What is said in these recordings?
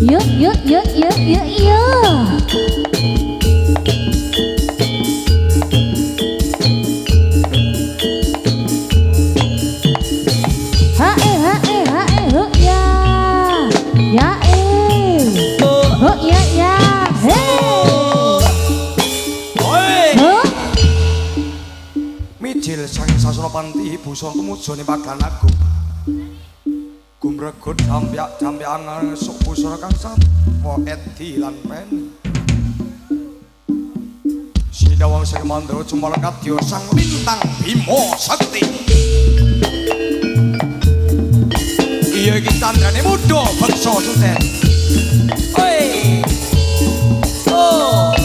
Yuk yuk yuk yuk yuk yuk. Hae hae hae huk ya. Ya huk ya ya. Mijil saking sasana panti busana tumujune pagan agung. Gumregut dampiak angan esuk busana kang sapa edi lan pen. Sinawang sing mandra cumal kadya sang lintang Bima Sakti. Iya iki tandrane muda beksa suten. Oi. Oh.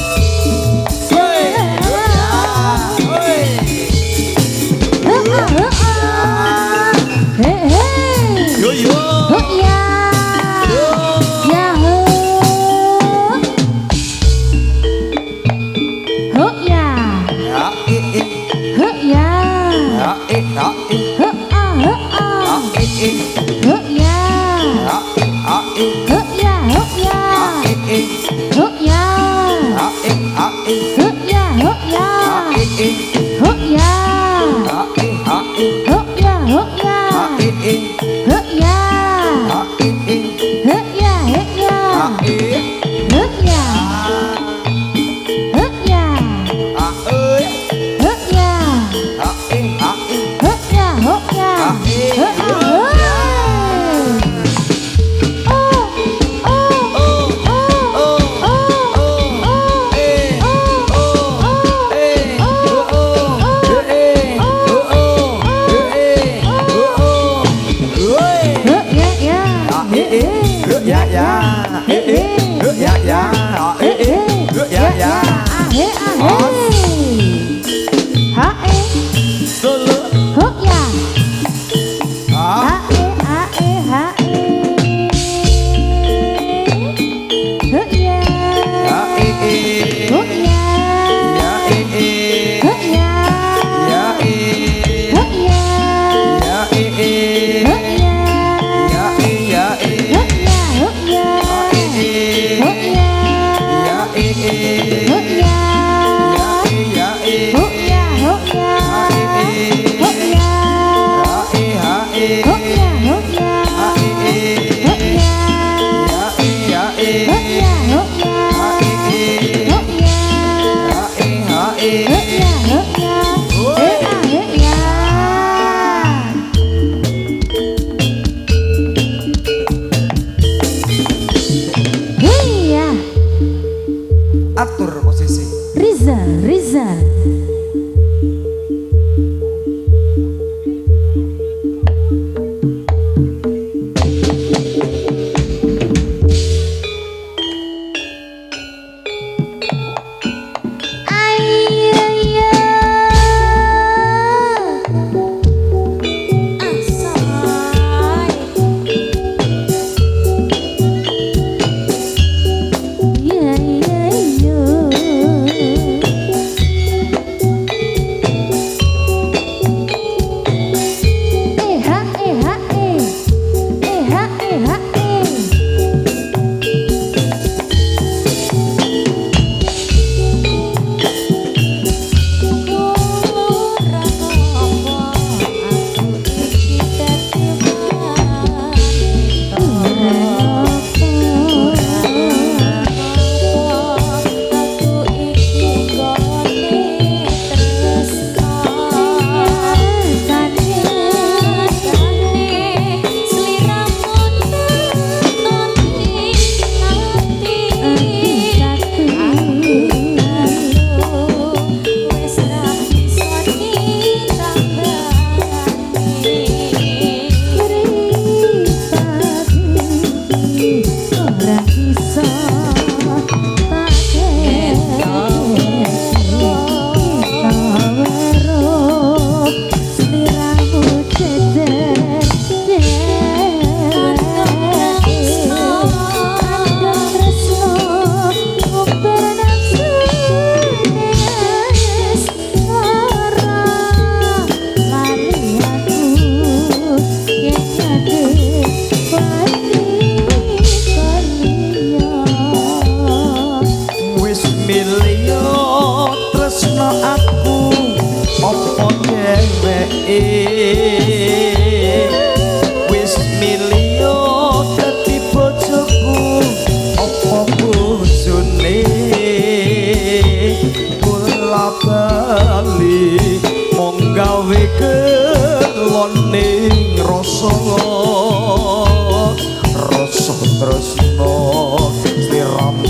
tresno sliramu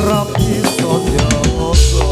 rapi sonyoso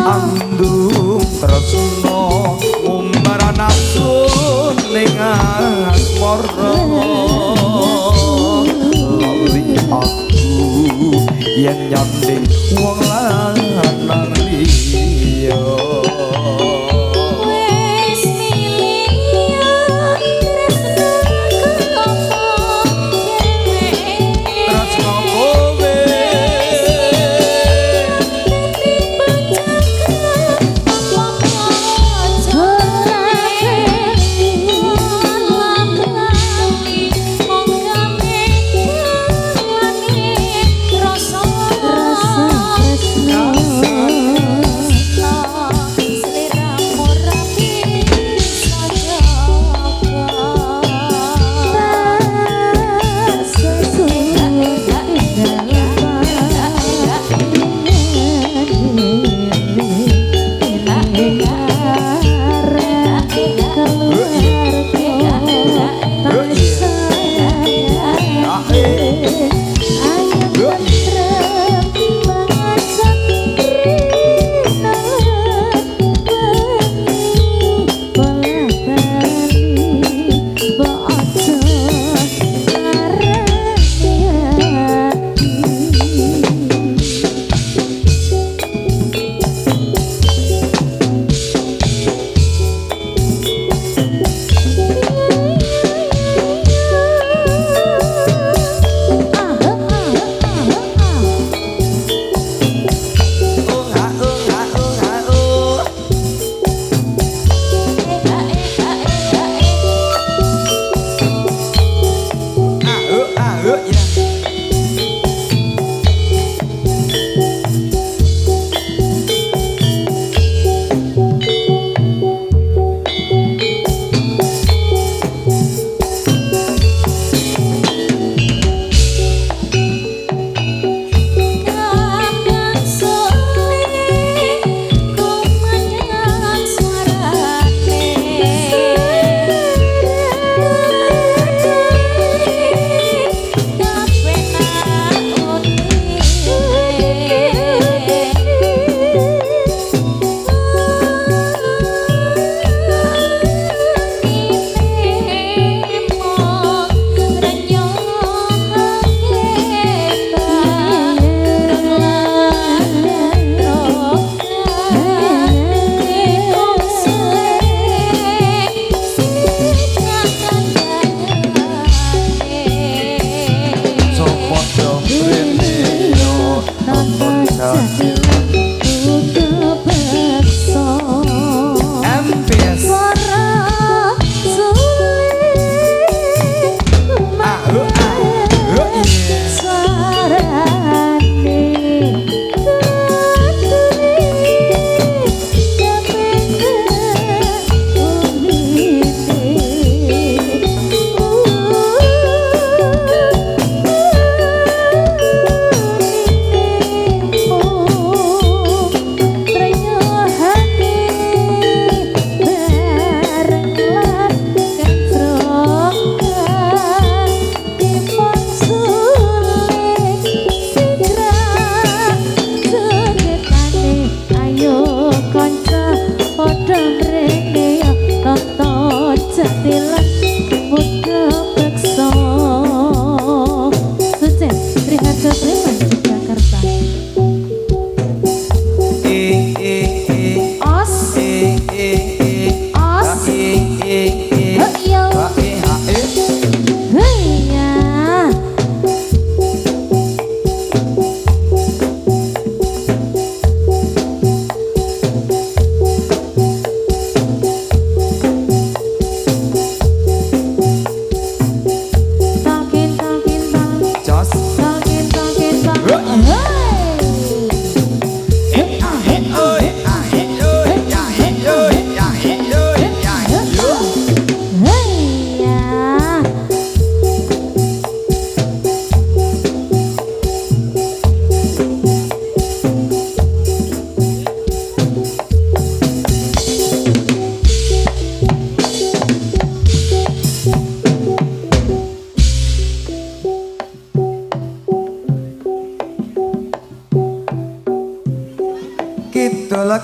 andung tresno umbara nafsu ning asmara lali aku yen nyanding wong lanang liya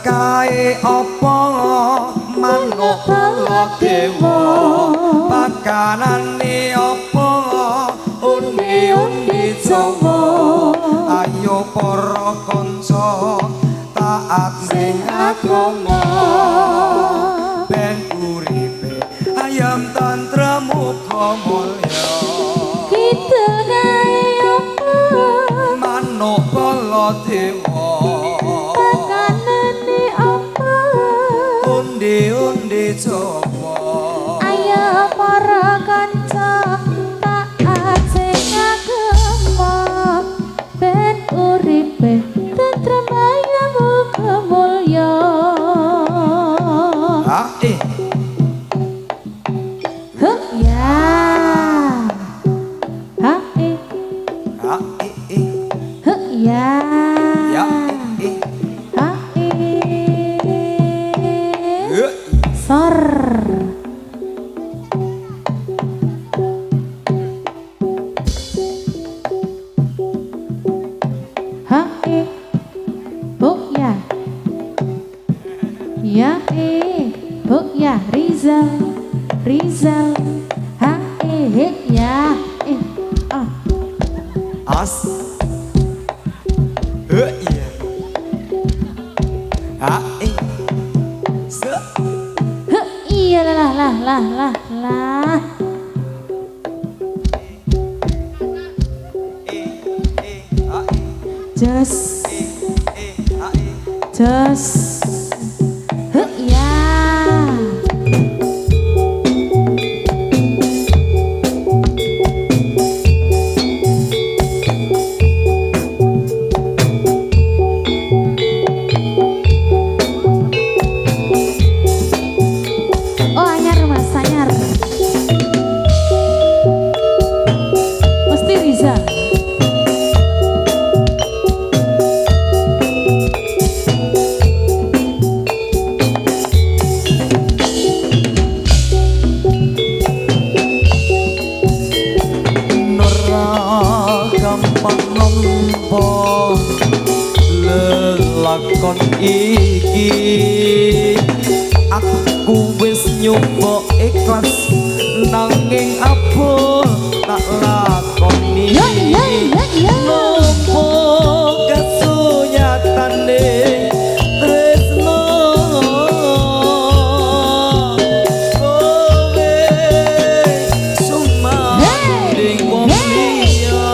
kae apa manuk kula dewa pakanane apa undi-undi Jawa ayo para kanca taat ning agama ben uripe ayam tantra muga mulya kita kae apa manuk kala dewa pakanane apa undi-undi Jawa ayo para kanca taat sing agama ben uripe tentrem ayam muga mulya Huh, ya. Ha, Huh, ya. Ha, Sor. Ha, Buk ya. Ya, Buk ya. Rizal. Ha, ya. As iya se Huh, iya lah. Just. Huh, ya. Oh, anyar mas, anyar. Mesti bisa. lelakon iki aku wis nyoba ikhlas nanging apa tak lakoni nopo kasunyatane tresno kowe sumanding wong liya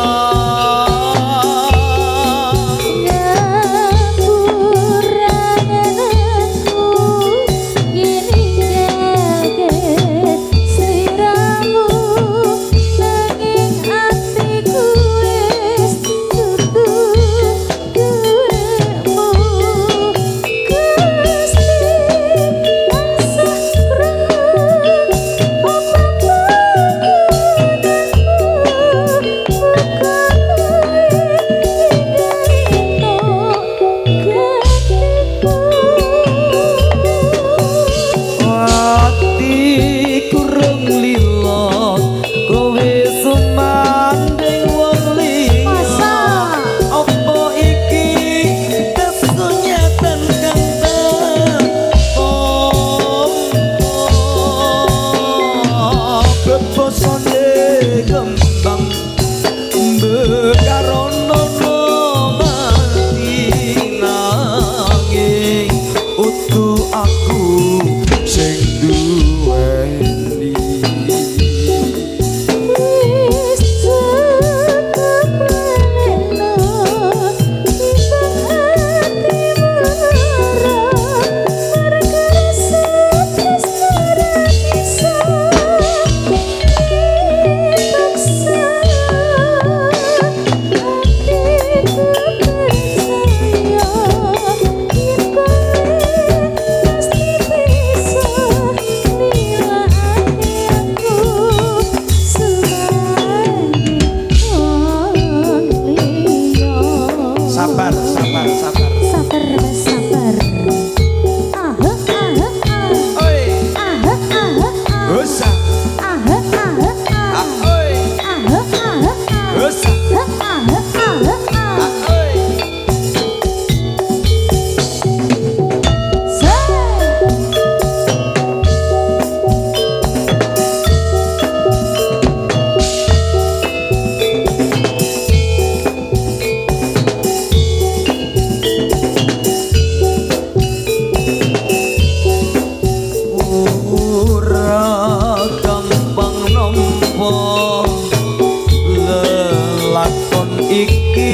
lelakon iki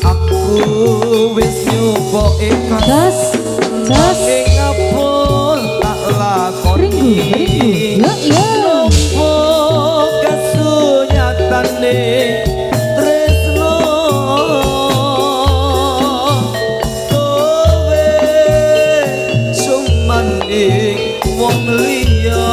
aku wis nyoba ikhlas Jas, jas. nanging ngapun tak lakoni Ringgu, ya. nompo kasunyatane tresno kowe sumanding wong liya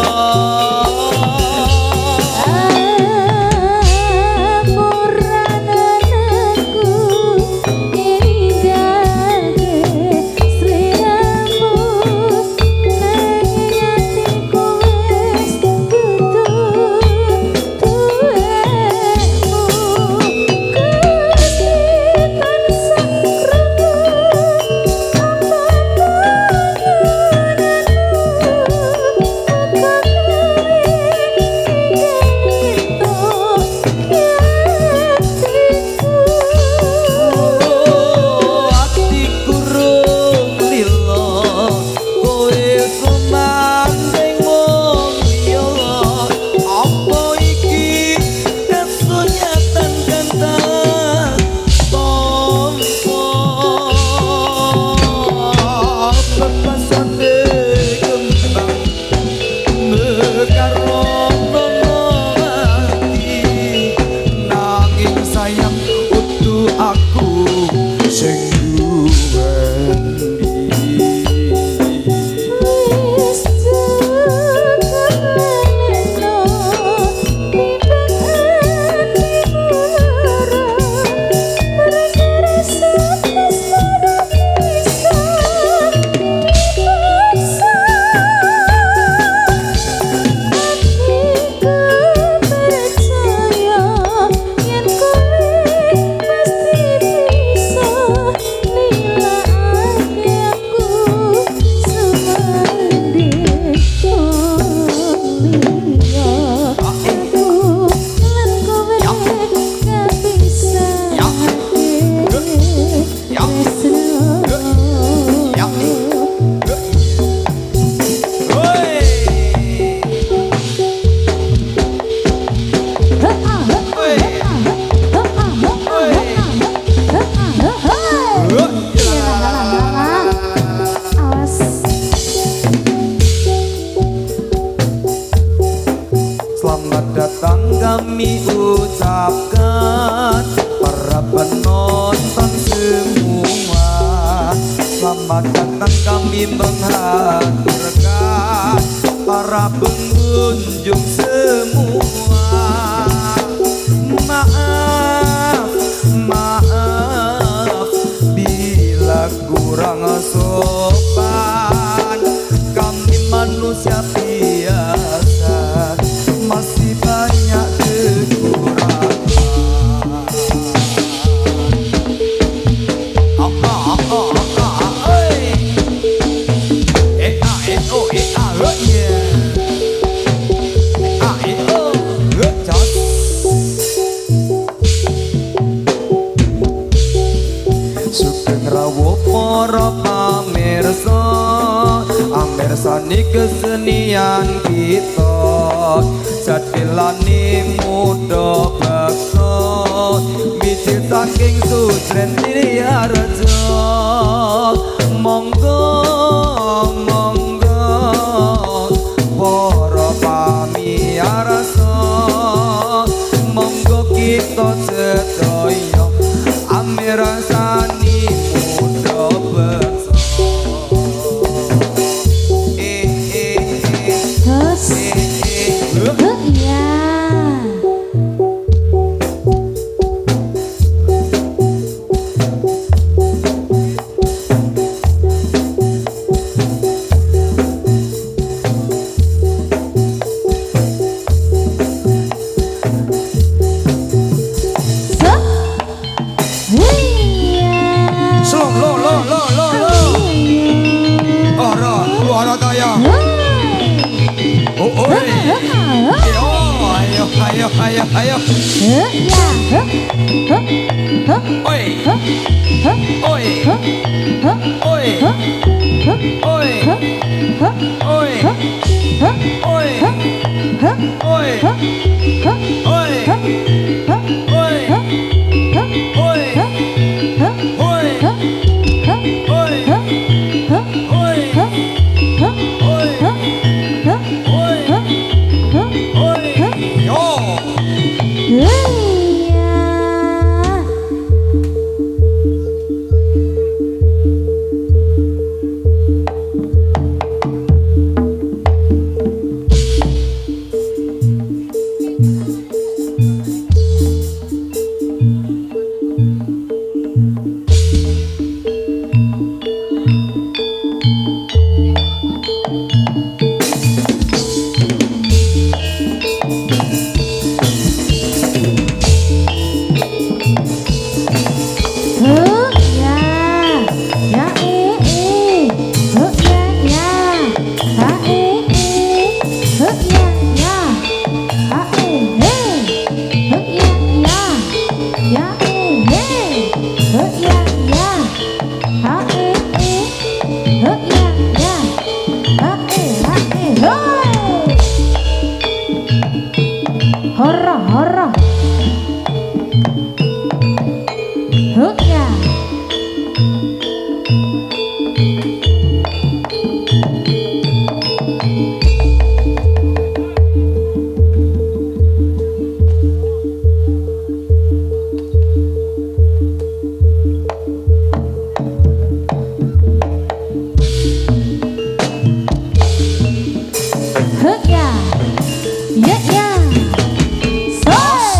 kami ucapkan para penonton semua, selamat datang kami menghaturkan para pengunjung semua. Maaf, maaf bila kurang sopan, kami manusia biasa masih banyak kekurangan. Sugeng rawuh para pamirsa, amirsani kesenian kita, jadilane muda baksa, mijil saking Sujren Triharjo. Monggo monggo para pamirsa, monggo kita sedaya amirsani muda baksa. Ayo. Oi. Oi. Oi. Oi. Oi. Oi. Oi. Hah? Hah? Oi. Hah? Hah? Oi. Hah? Hah? Oi. Hah? Hah? Oi. Hah? Hah? Oi. Hah? Hah? Oi. Hah? Hah? Oi. Hah? Hah? Oi. Hah? Hah? Oi. Yo. Iya. Hora, hora. Huh, ya. Huh, ya. Ya, ya. Soy.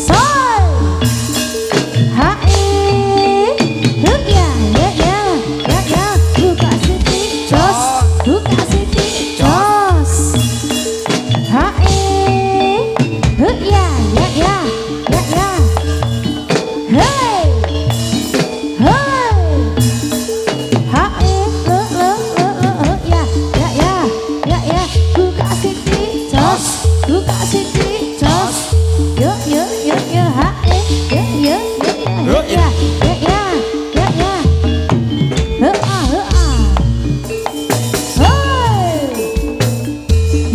Soy. Hai. Huh, ya, ya, ya. Ya, ya. Buka Siti. Jos. Buka Siti. Jos. Hai. Huh, ya, ya, ya. Ya, ya. Hey. Hey. Hai. Ya, ya, ya. Ya, ya. Buka Siti. Jos. Buka Siti. Jos. Yo, yo, yo, yo. Hai. Yo, yo, yo, yo. Ya, ya, ya. Ya, ya. Heeh, heeh. Hai.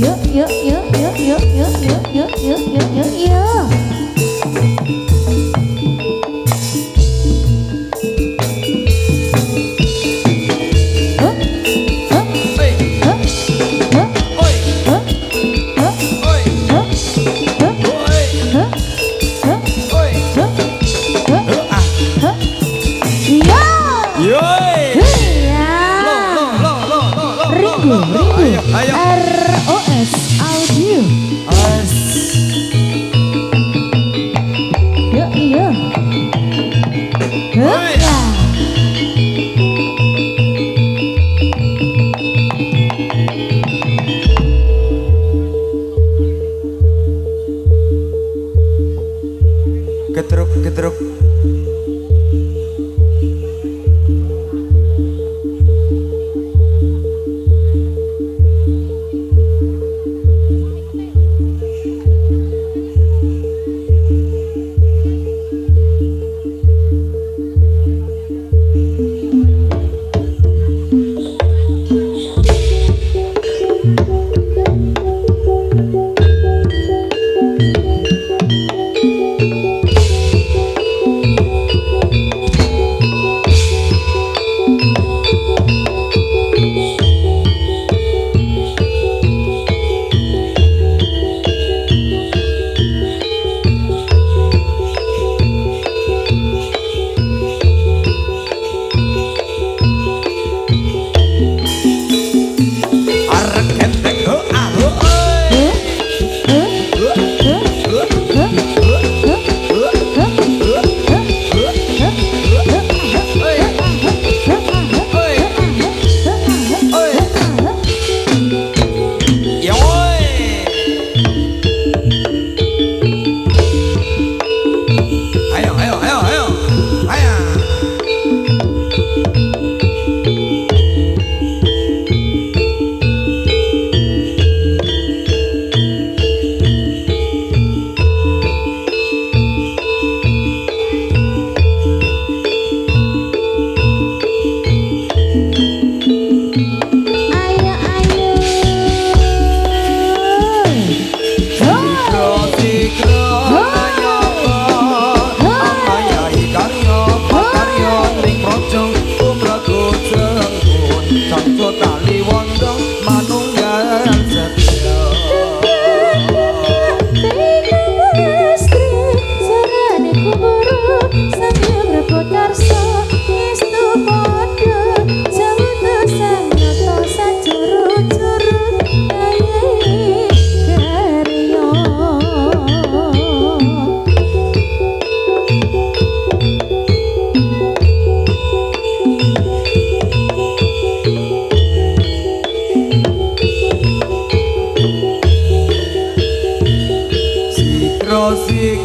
Yo, yo, yo, yo, yo, yo, yo, yo, yo, yo, yo, yo. Huh? Huh? Oi. Huh? Huh? Oi. Huh? Huh? Oi. Huh? Huh? Oi. Huh? Huh? Oi. Huh? Huh? Ah. Huh? Iya. Yoi. Iya. Ringo, Ringo. Ayo, ayo. ROS Audio. As. Yuk, iya. Huh? Oi. Ya. Gedruk, gedruk.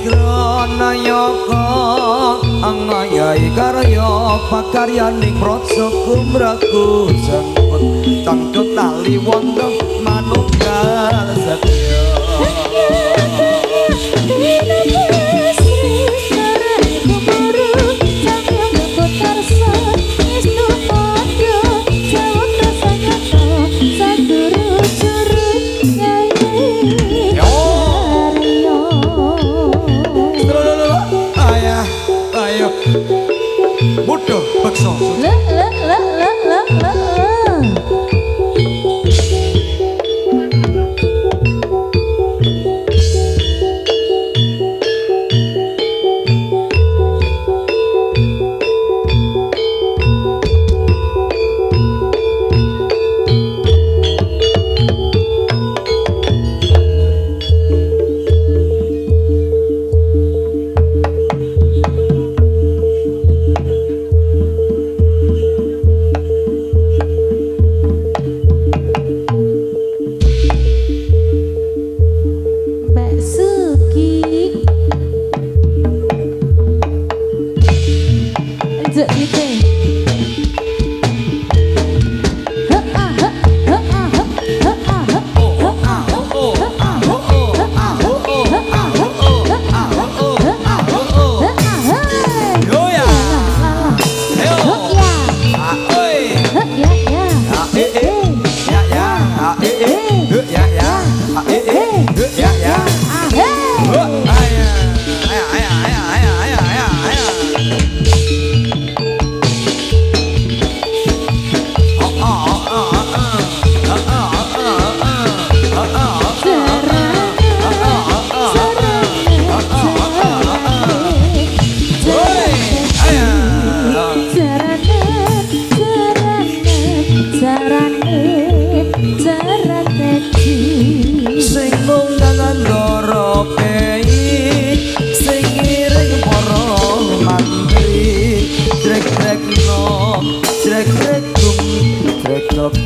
krana yaka angayai karya pakaryaning praja kumraku jangkut tangkut tali wonten manunggal setya Mudah bekso.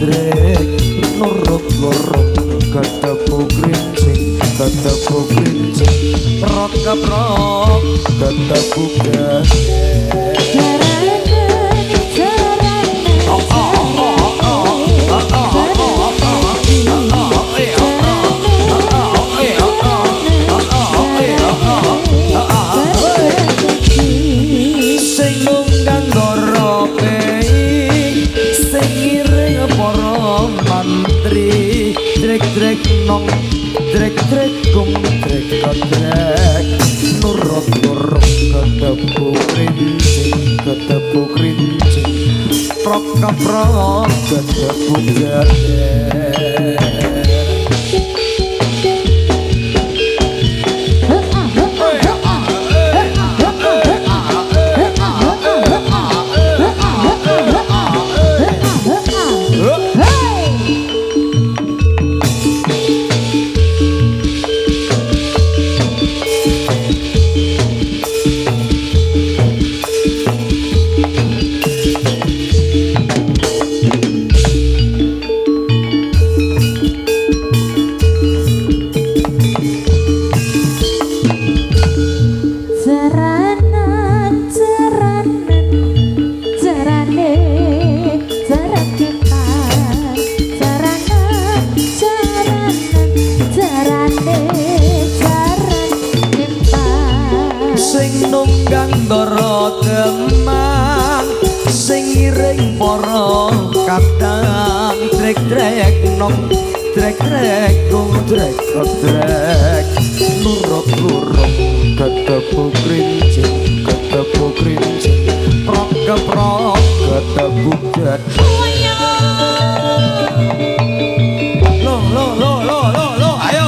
Drek nurut lorong kataku grincing prok kaprok kataku drek kum drek nurut kataku grincing prok kaprok kataku kadang drek nurut kataku grincing prok kaprok kataku lo ayo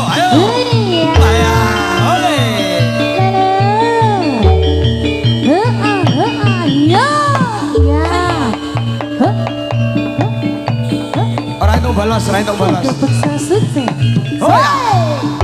Orang itu balas. Udah paksa sukses. Oh ya.